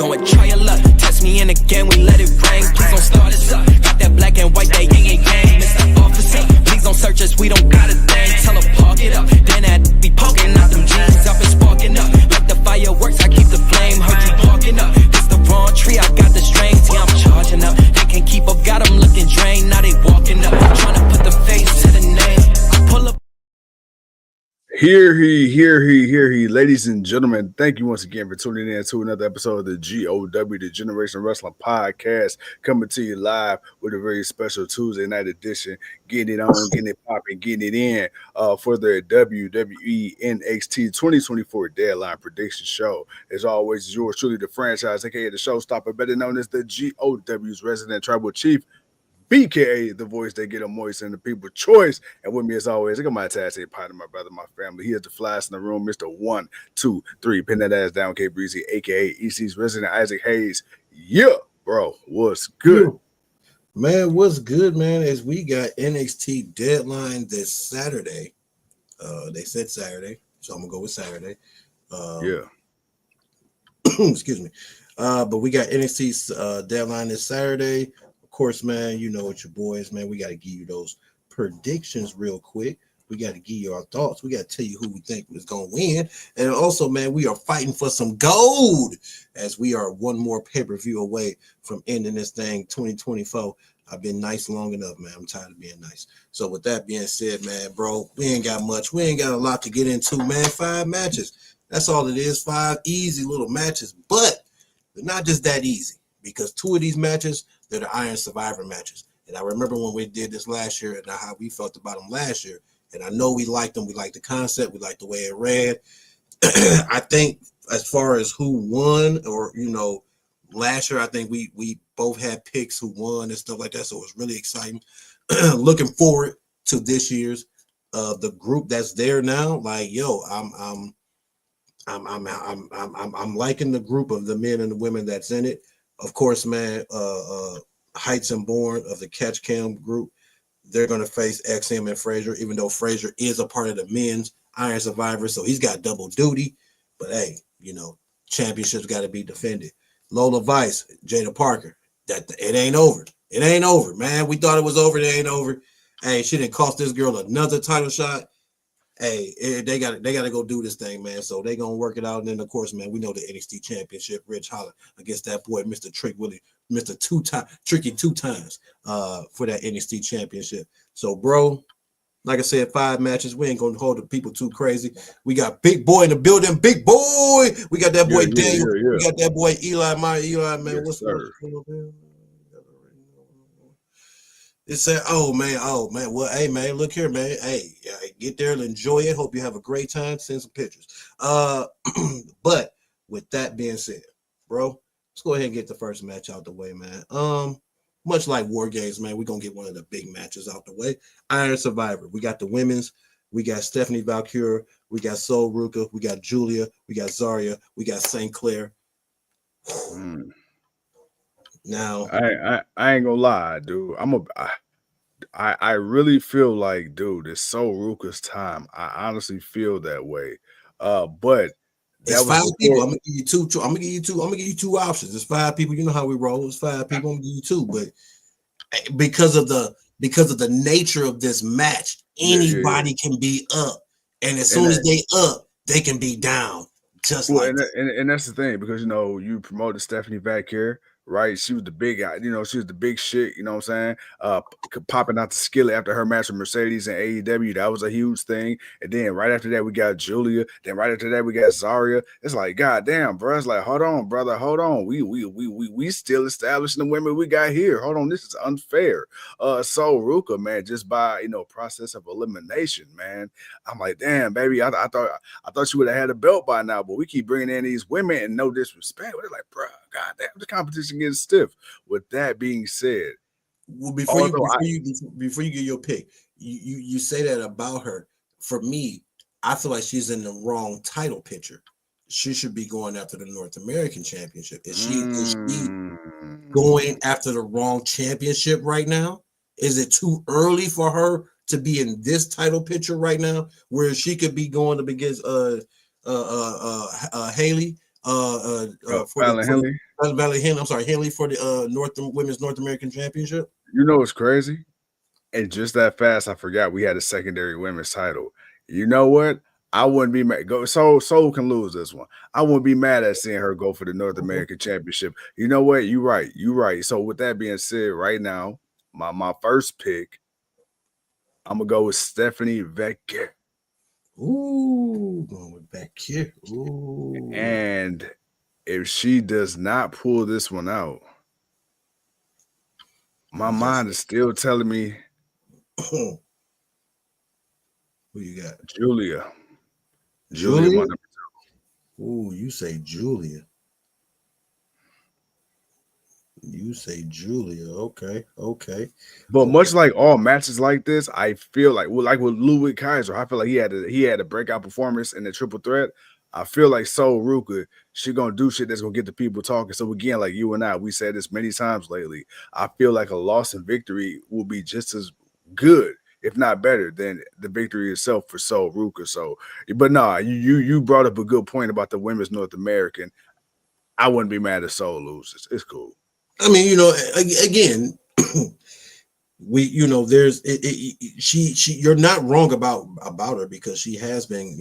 Go and try your luck. Test me in again, we let it rain. Please don't start us up. Got that black and white, that yin and yang. Mr. Officer, please don't search us, we don't got a thing. Tell her park it up. Then that be poking out them jeans up and sparking up. Like the fireworks, I keep the flame. Heard you parking up. This the wrong tree, I got the strings. See, I'm charging up. They can't keep up, got them looking drained. Now they walking up. Trying to put the face to the name. I pull up. Hear he. Ladies and gentlemen, thank you once again for tuning in to another episode of the GOW, the Generation Wrestling Podcast, coming to you live with a very special Tuesday night edition, getting it on, getting it popping, getting it in for the WWE NXT 2024 Deadline Prediction Show. As always, yours truly, the franchise, aka the showstopper, better known as the GOW's resident tribal chief, BKA, the voice that get them moist and the people's choice. And with me, as always, I got my tag team partner, my brother, my family. He is the flyest in the room, Mr. 1, 2, 3. Pin that ass down, K Breezy, aka EC's resident Isaac Hayes. Yeah, bro, what's good? Man, what's good, man, is we got NXT Deadline this Saturday. They said Saturday, so I'm going to go with Saturday. Excuse me. But we got NXT's Deadline this Saturday. Of course, man, you know what your boys, man. We got to give you those predictions real quick. We got to give you our thoughts. We got to tell you who we think is going to win. And also, man, we are fighting for some gold as we are one more pay-per-view away from ending this thing 2024. I've been nice long enough, man. I'm tired of being nice. So with that being said, man, bro, we ain't got much. We ain't got a lot to get into, man. 5 matches. That's all it is. 5 easy little matches. But they're not just that easy, because 2 of these matches, they're the Iron Survivor matches. And I remember when we did this last year and how we felt about them last year. And I know we liked them. We liked the concept. We liked the way it read. I think as far as who won, or, you know, last year, I think we both had picks who won and stuff like that. So it was really exciting. Looking forward to this year's the group that's there now. Like, yo, I'm liking the group of the men and the women that's in it. Of course, man, Heights and Bourne of the Catch Cam group, they're going to face Axiom and Frazer, even though Frazer is a part of the men's Iron Survivor, so he's got double duty. But hey, you know, championships got to be defended. Lola Vice, Jada Parker, that it ain't over. It ain't over, man. We thought it was over. It ain't over. Hey, she didn't cost this girl another title shot. Hey, they got to go do this thing, man. So they gonna work it out. And then of course, man, we know the NXT Championship, Rich Holland against that boy, Mr. Trick Willie, Mr. Tricky 2 times for that NXT Championship. So, bro, like I said, 5 matches. We ain't gonna hold the people too crazy. We got Big Boy in the building. Big Boy. We got that boy Daniel. We got that boy Eli. Man, yes, what's up? It said, oh man. Well, hey man, look here, man. Hey, get there and enjoy it. Hope you have a great time. Send some pictures. But with that being said, bro, let's go ahead and get the first match out the way, man. Much like War Games, man, we're gonna get one of the big matches out the way. Iron Survivor. We got the women's. We got Stephanie Vaquer. We got Soul Ruca. We got Giulia. We got Zaria. We got St. Clair. Now, I ain't gonna lie, dude. I really feel like, dude, it's Soul Ruca's time. I honestly feel that way. But it's 5 people. I'm gonna give you two. I'm gonna give you 2 options. It's 5 people. You know how we roll. It's 5 people. I'm gonna give you 2. But because of the nature of this match, anybody can be up, and as soon as they up, they can be down. Just like and that's the thing, because you know you promoted Stephanie Vaquer, right? She was the big guy, you know, she was the big shit, you know what I'm saying? Popping out the skillet after her match with Mercedes and AEW, that was a huge thing. And then right after that, we got Giulia. Then right after that, we got Zaria. It's like, goddamn, bro. It's like, hold on, brother, hold on. We still establishing the women we got here. Hold on, this is unfair. Soul Ruca, man, just by, you know, process of elimination, man. I'm like, damn, baby, I thought you would have had a belt by now, but we keep bringing in these women and no disrespect. They're like, bro, goddamn, the competition getting stiff. With that being said, well, before you get your pick, you say that about her. For me, I feel like she's in the wrong title picture. She should be going after the North American Championship. Is she going after the wrong championship right now? Is it too early for her to be in this title picture right now, where she could be going up against Haley? Henley for the Women's North American Championship. You know what's crazy? And just that fast, I forgot we had a secondary women's title. You know what? I wouldn't be mad. Soul can lose this one. I wouldn't be mad at seeing her go for the North American Championship. You know what? You're right. You're right. So with that being said, right now, my first pick, I'm gonna go with Stephanie Vaquer. Ooh, going with Vaquer. Ooh. And if she does not pull this one out, my mind is still telling me who you got? Giulia. Giulia? My number 2. Ooh, you say Giulia. You say Giulia. Okay. But much like all matches like this, I feel like with Ludwig Kaiser, I feel like he had a breakout performance in the triple threat. I feel like Ruca, she gonna do shit that's gonna get the people talking. So again, like you and I, we said this many times lately. I feel like a loss and victory will be just as good, if not better, than the victory itself for Ruca. So, but nah, you brought up a good point about the women's North American. I wouldn't be mad if Soul loses. It's cool. I mean, again, there's she you're not wrong about her because she has been,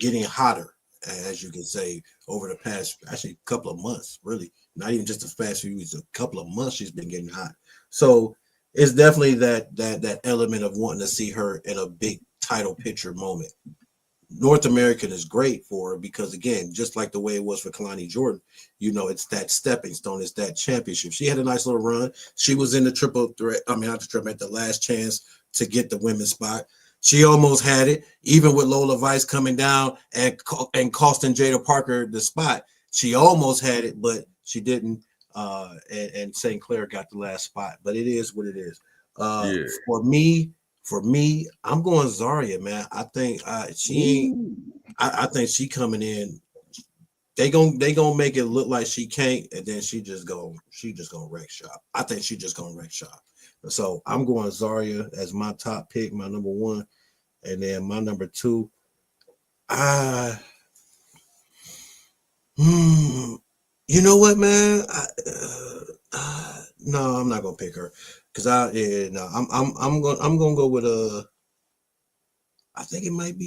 getting hotter, as you can say, over the past actually couple of months, really. Not even just the past few weeks, a couple of months she's been getting hot. So it's definitely that element of wanting to see her in a big title picture moment. North American is great for her because, again, just like the way it was for Kalani Jordan, it's that stepping stone, it's that championship. She had a nice little run. She was in the triple threat. I mean, not the triple, at the last chance to get the women's spot. She almost had it, even with Lola Vice coming down and costing Jada Parker the spot. She almost had it, but she didn't. And St. Clair got the last spot. But it is what it is. For me, I'm going Zaria, man. I think she ain't. I think she coming in. They gonna make it look like she can't, and then she just gonna wreck shop. I think she just gonna wreck shop. So I'm going Zaria as my top pick, my number 1, and then my number 2. You know what, man? No, I'm not gonna pick her because I'm gonna go with I think it might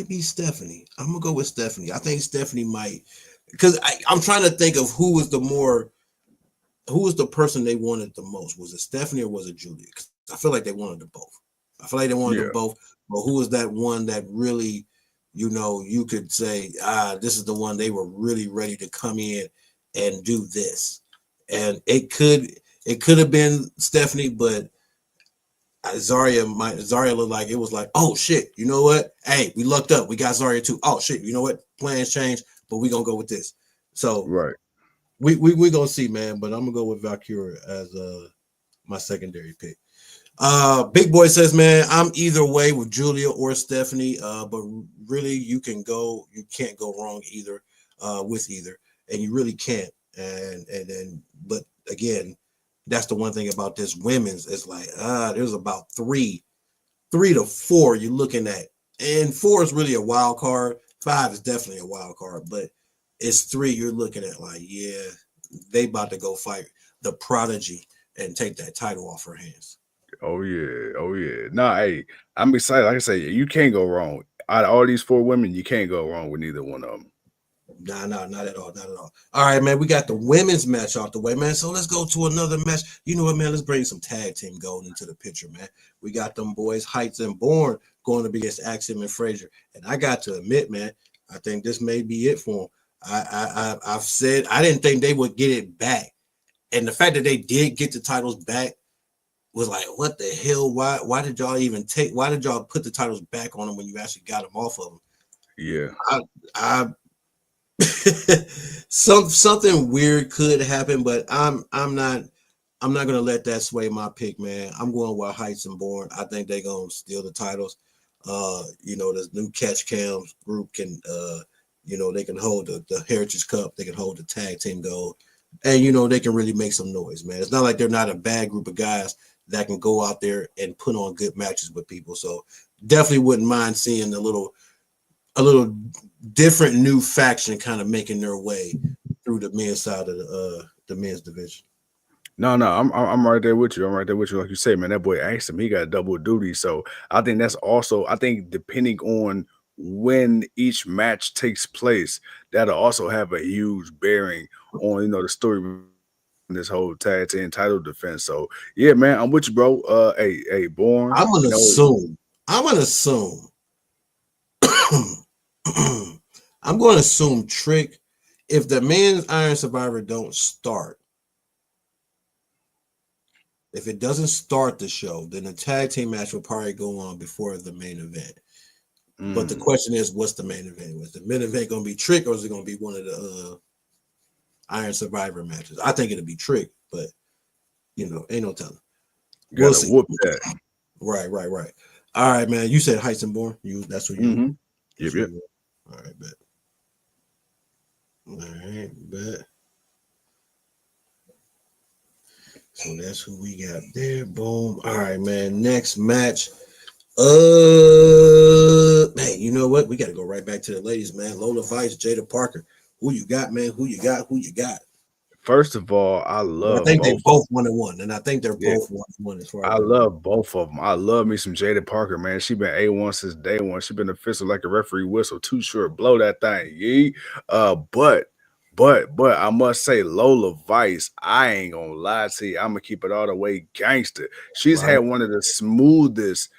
be Stephanie. I'm gonna go with Stephanie. I think Stephanie might, because I'm trying to think of who was the person they wanted the most. Was it Stephanie or was it Giulia? I feel like they wanted them both. But who was that one that really, you could say, this is the one they were really ready to come in and do this. And it could have been Stephanie, but Zaria looked like it was like, oh shit, you know what? Hey, we lucked up. We got Zaria too. Oh shit, you know what? Plans changed, but we're gonna go with this. So right. We gonna see, man. But I'm gonna go with Vaquer as my secondary pick. Big Boy says, man, I'm either way with Giulia or Stephanie. But really you can't go wrong either with either, and you really can't. But again, that's the one thing about this women's. It's like there's about 3 to 4 you're looking at, and 4 is really a wild card. 5 is definitely a wild card, but it's 3 you're looking at like, yeah, they about to go fight the Prodigy and take that title off her hands. Oh yeah. Nah, hey, I'm excited. Like I say, you can't go wrong. Out of all these 4 women, you can't go wrong with neither one of them. Nah, not at all. All right, man, we got the women's match out the way, man. So let's go to another match. You know what, man? Let's bring some tag team gold into the picture, man. We got them boys, Heights and Bourne, going to be against Axiom and Frazer. And I got to admit, man, I think this may be it for them. I've said I didn't think they would get it back, and the fact that they did get the titles back was like, what the hell? Why did y'all put the titles back on them when you actually got them off of them? Yeah, I something weird could happen, but I'm not gonna let that sway my pick, man. I'm going with Heights and Bourne. I think they're gonna steal the titles. This new Catch Cams group can they can hold the Heritage Cup, they can hold the tag team gold, and they can really make some noise, man. It's not like they're not a bad group of guys that can go out there and put on good matches with people. So definitely wouldn't mind seeing the little a little different new faction kind of making their way through the men's side of the men's division. No, I'm right there with you. I'm right there with you. Like you say, man, that boy Axiom, he got double duty. So I think that's also, I think depending on when each match takes place, that'll also have a huge bearing on the story in this whole tag team title defense. So yeah, man, I'm with you, bro. Hey, Born, I'm gonna assume. I'm gonna assume. I'm going to assume Trick. If the men's Iron Survivor don't start, if it doesn't start the show, then the tag team match will probably go on before the main event. But the question is, what's the main event? Was the main event going to be Trick, or is it going to be one of the Iron Survivor matches? I think it'll be Trick, but ain't no telling. We'll see. Whoop that. Right. All right, man. You said Heights and Born. That's what you. Yep. All right, bet. All right, bet. So that's who we got there. Boom. All right, man. Next match. Hey, you know what? We got to go right back to the ladies, man. Lola Vice, Jada Parker. Who you got, man? Who you got? First of all, I love. I think they both 1-1, and I think they're both 1-1 as far as I love both of them. I love me some Jada Parker, man. She been A1 since day one. She been official like a referee whistle. Too short, blow that thing, yee. But I must say, Lola Vice, I ain't gonna lie to you. I'm gonna keep it all the way gangster. She's had one of the smoothest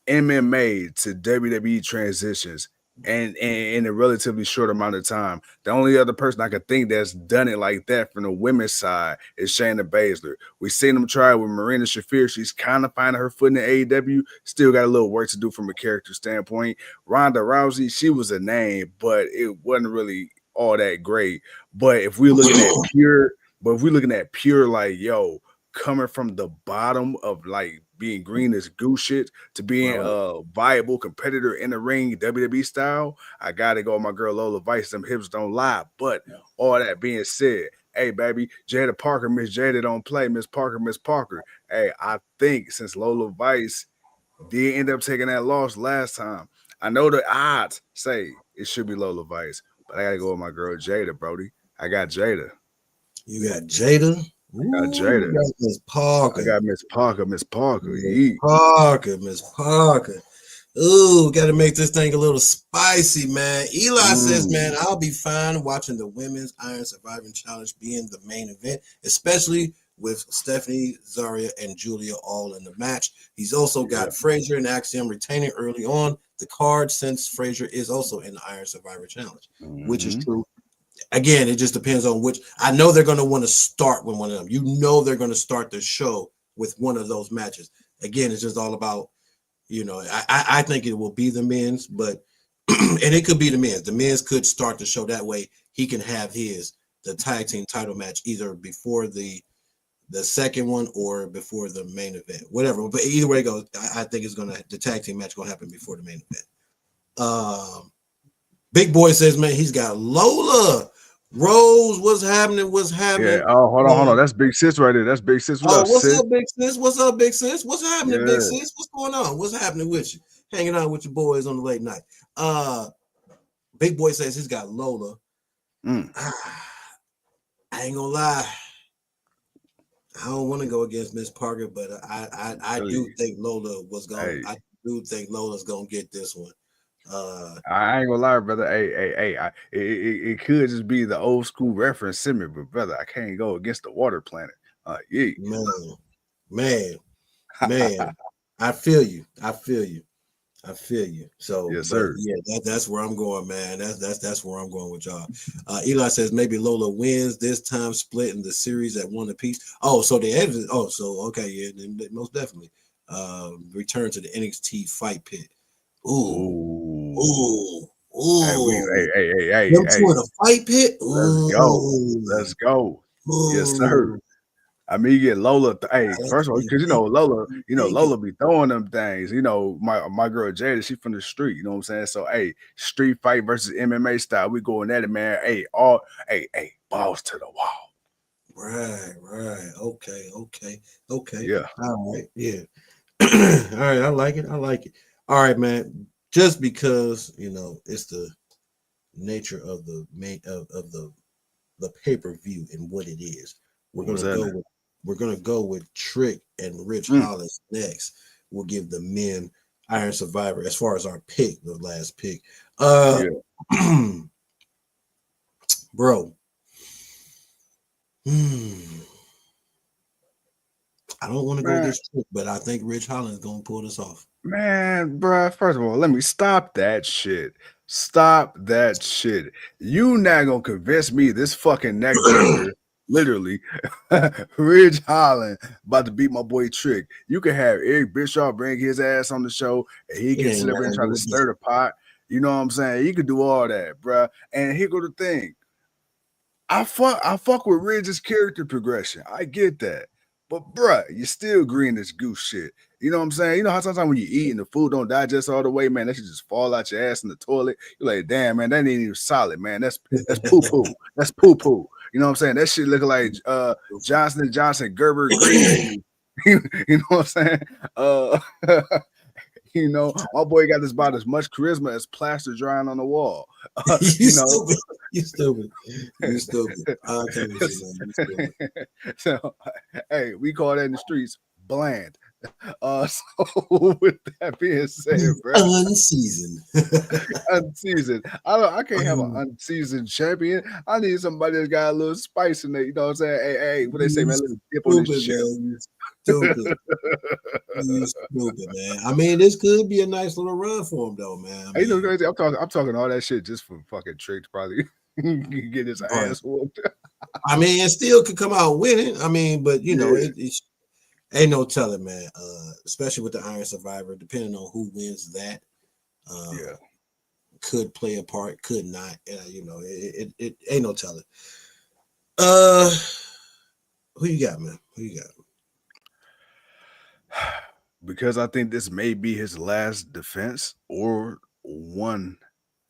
MMA to WWE transitions and in a relatively short amount of time. The only other person I could think that's done it like that from the women's side is Shayna Baszler. We've seen them try with Marina Shafir. She's kind of finding her foot in the AEW. Still got a little work to do from a character standpoint. Ronda Rousey, she was a name, but it wasn't really all that great. But if we're looking at pure, like, yo, coming from the bottom of like being green as goose shit to being a viable competitor in the ring, WWE style, I gotta go with my girl Lola Vice. Them hips don't lie. But all that being said, hey baby, Jada Parker, Miss Jada don't play, Miss Parker. Hey, I think since Lola Vice did end up taking that loss last time, I know the odds say it should be Lola Vice, but I gotta go with my girl Jada, Brody. I got Jada. You got Jada. I got Jada. Miss Parker. I got Miss Parker. Miss Parker. Miss Parker. Ooh, got to make this thing a little spicy, man. Eli says, man, I'll be fine watching the women's Iron Surviving Challenge being the main event, especially with Stephanie, Zaria, and Giulia all in the match. He's also got Frazer and Axiom retaining early on the card, since Frazer is also in the Iron Survivor Challenge, which is true. Again, it just depends on which. I know they're going to want to start with one of them. They're going to start the show with one of those matches. Again, it's just all about, I think it will be the men's, but and it could be the men's. The men's could start the show that way. He can have the tag team title match either before the second one or before the main event, whatever. But either way it goes, I think the tag team match going to happen before the main event. Big Boy says, man, he's got Lola. Rose, what's happening? Yeah. Oh, hold on. That's Big Sis right there. That's Big Sis. What's up, Big Sis? What's happening, Big Sis? What's going on? What's happening with you? Hanging out with your boys on the late night. Big Boy says he's got Lola. I ain't gonna lie. I don't want to go against Miss Parker, but I do think Lola was going. I do think Lola's gonna get this one. I ain't gonna lie, brother. Hey, it could just be the old school reference to me, but brother, I can't go against the water planet. Man, I feel you. So yes, sir. Yeah, that's where I'm going, man. That's where I'm going with y'all. Eli says maybe Lola wins this time, splitting the series at one apiece. Oh, so they edited. Oh, so okay, yeah, most definitely. Return to the NXT fight pit. Ooh. Hey. Them two in a fight pit. Let's go. Yes, sir. I mean, you get Lola. First of all, because Lola, Lola be throwing them things. My girl Jada, she from the street. You know what I'm saying? So, street fight versus MMA style. We going at it, man. Balls to the wall. Right. Okay. Yeah. All right. Yeah. All right. I like it. All right, man. just because it's the nature of the main of the pay-per-view and what it is. We're gonna go with Trick and Rich Holland next. We'll give the men Iron Survivor as far as our pick, the last pick. Bro. I don't want to go this Trick, but I think Rich Holland is gonna pull this off. Man, bruh, first of all, let me stop that shit. Stop that shit. You not gonna convince me this fucking neck breaker, literally, Ridge Holland about to beat my boy Trick. You can have Eric Bischoff bring his ass on the show and he can sit up and try to stir the pot. You know what I'm saying? You could do all that, bruh. And here go the thing. I fuck with Ridge's character progression. I get that. But bruh, you still green this goose shit. You know what I'm saying? You know how sometimes when you eat and the food don't digest all the way, man, that should just fall out your ass in the toilet. You're like, damn, man, that ain't even solid, man. That's poo-poo. That's poo-poo. You know what I'm saying? That shit looking like Johnson & Johnson Gerber green. You know what I'm saying? You know, my boy got about as much charisma as plaster drying on the wall. You know, you stupid. You stupid. I can't you stupid. So, hey, we call that in the streets bland. So with that being said, bro, unseasoned. Unseasoned. I can't have an unseasoned champion. I need somebody that's got a little spice in there. You know what I'm saying? Hey, what they say, man? Let's dip on this chip. Stupid. You stupid, man. I mean, this could be a nice little run for him, though, man. Hey, you know, crazy. I'm talking all that shit just for fucking Trick, probably get his ass whooped. I mean, it still could come out winning. I mean, but you know, it's ain't no telling, man. Especially with the Iron Survivor, depending on who wins that, could play a part, could not. You know, it ain't no telling. Who you got, man? Who you got? Because I think this may be his last defense or one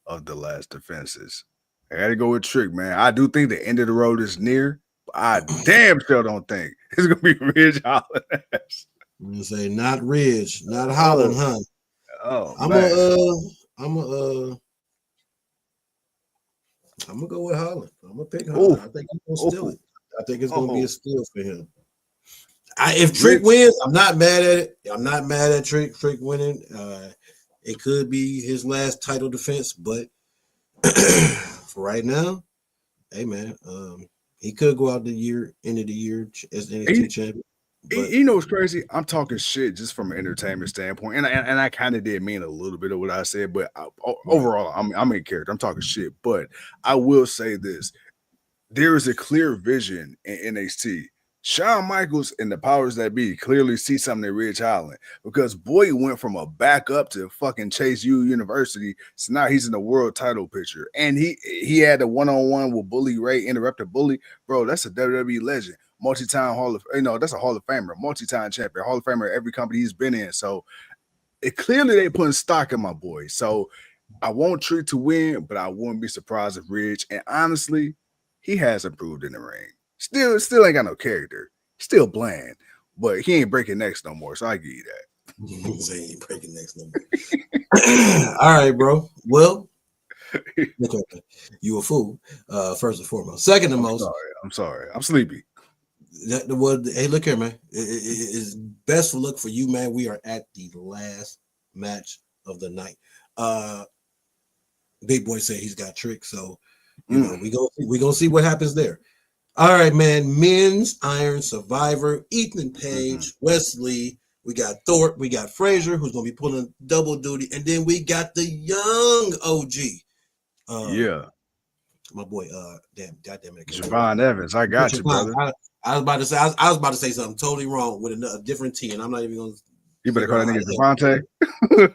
of the last defenses. I gotta go with Trick, man. I do think the end of the road is near, but I damn sure don't think it's gonna be Ridge Holland. I'm gonna say not Ridge, not Holland, huh? Oh, I'm gonna go with Holland. I'm gonna pick Holland. I think he's gonna steal it. I think it's gonna be a steal for him. If Trick wins, I'm not mad at it. I'm not mad at Trick winning. It could be his last title defense, but for right now, hey man, he could go out end of the year as NXT champion. But, you know what's crazy? I'm talking shit just from an entertainment standpoint, and I kind of did mean a little bit of what I said, but overall, I'm in character. I'm talking shit, but I will say this: there is a clear vision in NXT. Shawn Michaels and the powers that be clearly see something in Ridge Holland because boy went from a backup to fucking Chase U University. So now he's in the world title picture. And he had a one-on-one with Bully Ray, interrupted Bully. Bro, that's a WWE legend. Multi-time that's a Hall of Famer, multi-time champion, Hall of Famer every company he's been in. So clearly they putting stock in my boy. So I want Trick to win, but I wouldn't be surprised if Ridge. And honestly, he has improved in the ring. Still ain't got no character. Still bland, but he ain't breaking necks no more. So I give you that. He ain't breaking necks no more. All right, bro. Well, you a fool. First and foremost. Second and most. I'm sorry. I'm sleepy. Hey, look here, man. It's best of luck for you, man. We are at the last match of the night. Big Boy said he's got Trick, so you know we gonna see what happens there. All right, man. Men's Iron Survivor, Ethan Page, Wesley. We got Thorpe. We got Frazer, who's going to be pulling double duty. And then we got the young OG. My boy, goddamn it. Javon Evans. I got you, brother. I was about to say something totally wrong with a different T, and I'm not even going to. You better call that nigga Javante.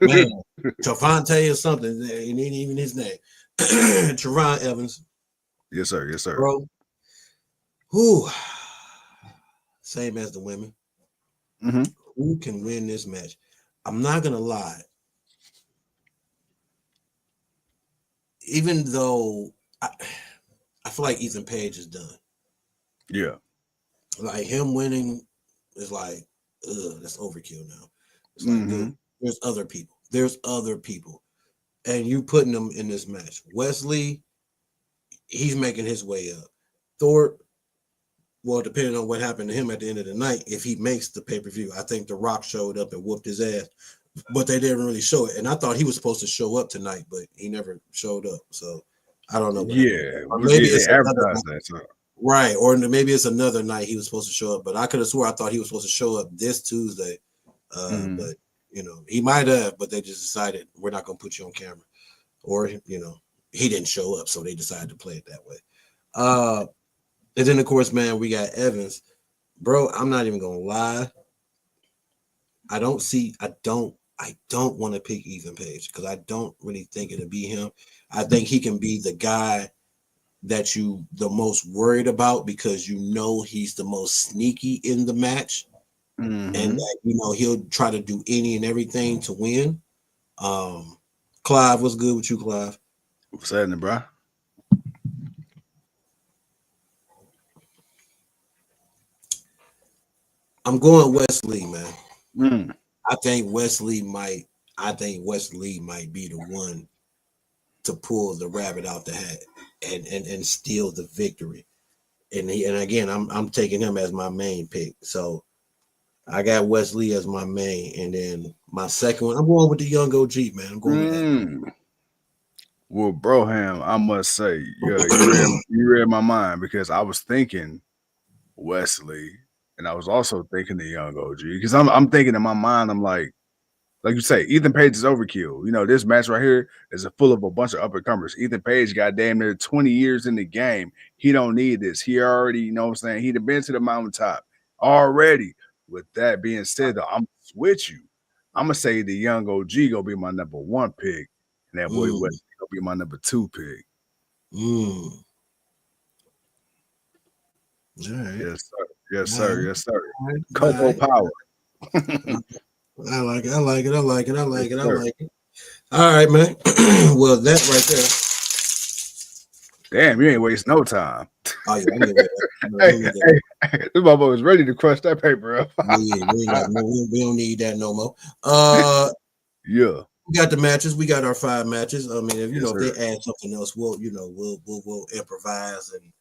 Man, Javante or something. It ain't even his name. Javon Evans. Yes, sir. Yes, sir. Bro. Who? Same as the women. Who can win this match? I'm not gonna lie. Even though I feel like Ethan Page is done. Yeah. Like him winning is like, that's overkill now. It's like, dude, there's other people. and you putting them in this match. Wesley, he's making his way up. Thorpe, well, depending on what happened to him at the end of the night, if he makes the pay-per-view, I think The Rock showed up and whooped his ass, but they didn't really show it. And I thought he was supposed to show up tonight, but he never showed up. So I don't know. Yeah, maybe they it's advertised that. So. Right, or maybe it's another night he was supposed to show up, but I could have swore I thought he was supposed to show up this Tuesday. But he might have, but they just decided we're not going to put you on camera, or he didn't show up, so they decided to play it that way. And then of course, man, we got Evans, bro. I'm not even gonna lie. I don't want to pick Ethan Page because I don't really think it'll be him. I think he can be the guy that you the most worried about because he's the most sneaky in the match, and that he'll try to do any and everything to win. Clive, what's good with you, Clive? What's happening, bro? I'm going Wesley, man. I think Wesley might be the one to pull the rabbit out the hat and steal the victory. And again, I'm taking him as my main pick. So I got Wesley as my main, and then my second one, I'm going with the young OG, man. I'm going with that. Well, Broham, I must say, you read my mind because I was thinking Wesley, and I was also thinking the young OG because I'm thinking in my mind, I'm like you say, Ethan Page is overkill. This match right here is full of a bunch of up-and-comers. Ethan Page got damn near 20 years in the game. He don't need this. He already, he'd have been to the mountaintop already. With that being said, though, I'm going to switch you. I'm going to say the young OG going to be my number 1 pick, and that boy Wesley going to be my number 2 pick. All right. Yes, sir. Cocoa power. I like it. All right, man. Well, that right there. Damn, you ain't waste no time. Oh, yeah. This motherfucker was ready to crush that paper up. We don't need that no more. Yeah. We got the matches. We got our 5 matches. I mean, if if they add something else, we'll improvise and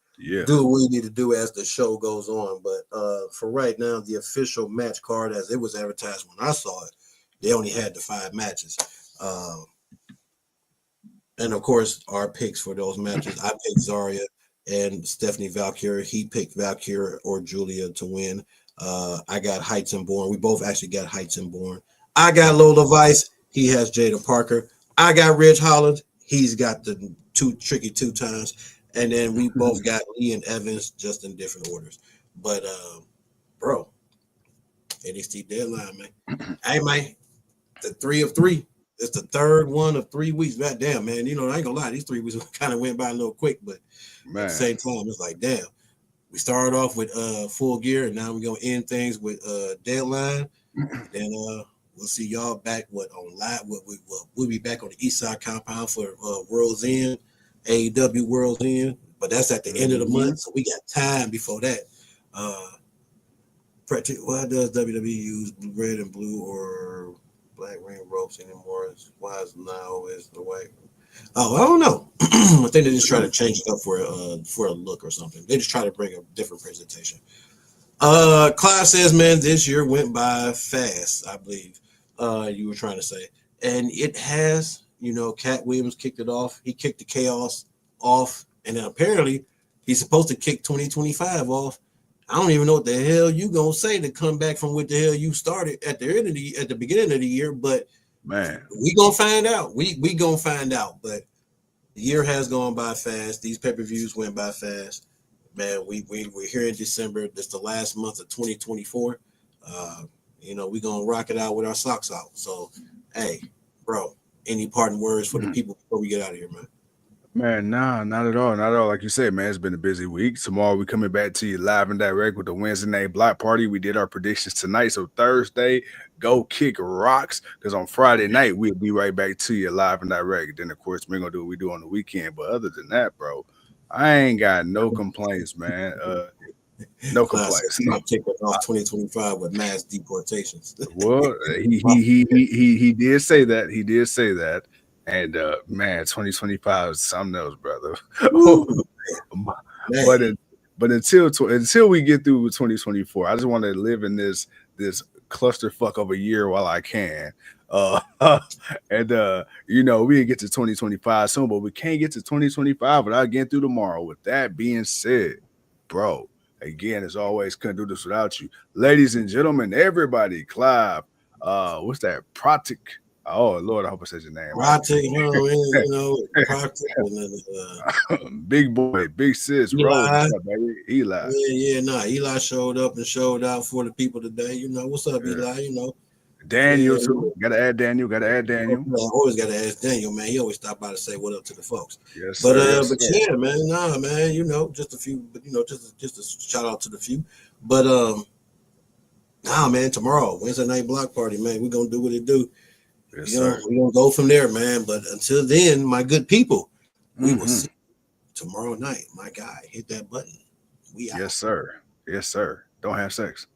do what we need to do as the show goes on. But for right now, the official match card, as it was advertised when I saw it, they only had the 5 matches. And of course, our picks for those matches, I picked Zaria and Stephanie Vaquer. He picked Vaquer or Giulia to win. I got Heights and Bourne. We both actually got Heights and Bourne. I got Lola Vice. He has Jada Parker. I got Ridge Holland. He's got the tricky 2 times. And then we both got Lee and Evans, just in different orders. But, bro, NXT deadline, man. Hey, man, the 3 of 3. It's the 3rd one of 3 weeks. God damn, man. I ain't gonna lie, these 3 weeks kind of went by a little quick, but at the same time, it's like, damn. We started off with Full Gear, and now we're gonna end things with deadline. Then we'll see y'all back on live. We'll be back on the East Side Compound for World's End, AEW World's End, but that's at the end of the month, so we got time before that. Why does WWE use red and blue or black ring ropes anymore? Why is now always the white? Oh, I don't know. I think they just try to change it up for a look or something. They just try to bring a different presentation. Clive says, man, this year went by fast, I believe you were trying to say. And it has, Cat Williams kicked it off. He kicked the chaos off. And then apparently he's supposed to kick 2025 off. I don't even know what the hell you gonna say to come back from what the hell you started at the beginning of the year, but man, we gonna find out. We gonna find out. But the year has gone by fast. These pay-per-views went by fast. Man, we're here in December. This is the last month of 2024. We gonna rock it out with our socks out. So, hey, bro, any parting words for the people before we get out of here, man? Man, nah, not at all. Not at all. Like you said, man, it's been a busy week. Tomorrow we coming back to you live and direct with the Wednesday night block party. We did our predictions tonight. So Thursday, go kick rocks. Because on Friday night, we'll be right back to you live and direct. Then, of course, we're going to do what we do on the weekend. But other than that, bro, I ain't got no complaints, man. No complaints. I'm kicking off 2025 with mass deportations. Well, he did say that. He did say that. And man, 2025 is something else, brother. Woo, man. but until we get through 2024, I just want to live in this clusterfuck of a year while I can. And we get to 2025 soon, but we can't get to 2025 without getting through tomorrow. With that being said, bro, again, as always, couldn't do this without you. Ladies and gentlemen, everybody, Clive, what's that? Pratik. Oh Lord, I hope I said your name. Pratik, Big boy, big sis, Eli. Rose, what's up, baby? Eli. Eli showed up and showed out for the people today. What's up, Eli? Daniel too. Gotta add Daniel. I always gotta ask Daniel, man. He always stop by to say what up to the folks. Yes, but sir, but sir. yeah, man, just a few, but just a shout out to the few. But man, tomorrow, Wednesday night block party, man. We're gonna do what it do. Yes, sir. We're gonna go from there, man. But until then, my good people, we will see you tomorrow night. My guy, hit that button. We out. Yes, sir. Yes, sir. Don't have sex.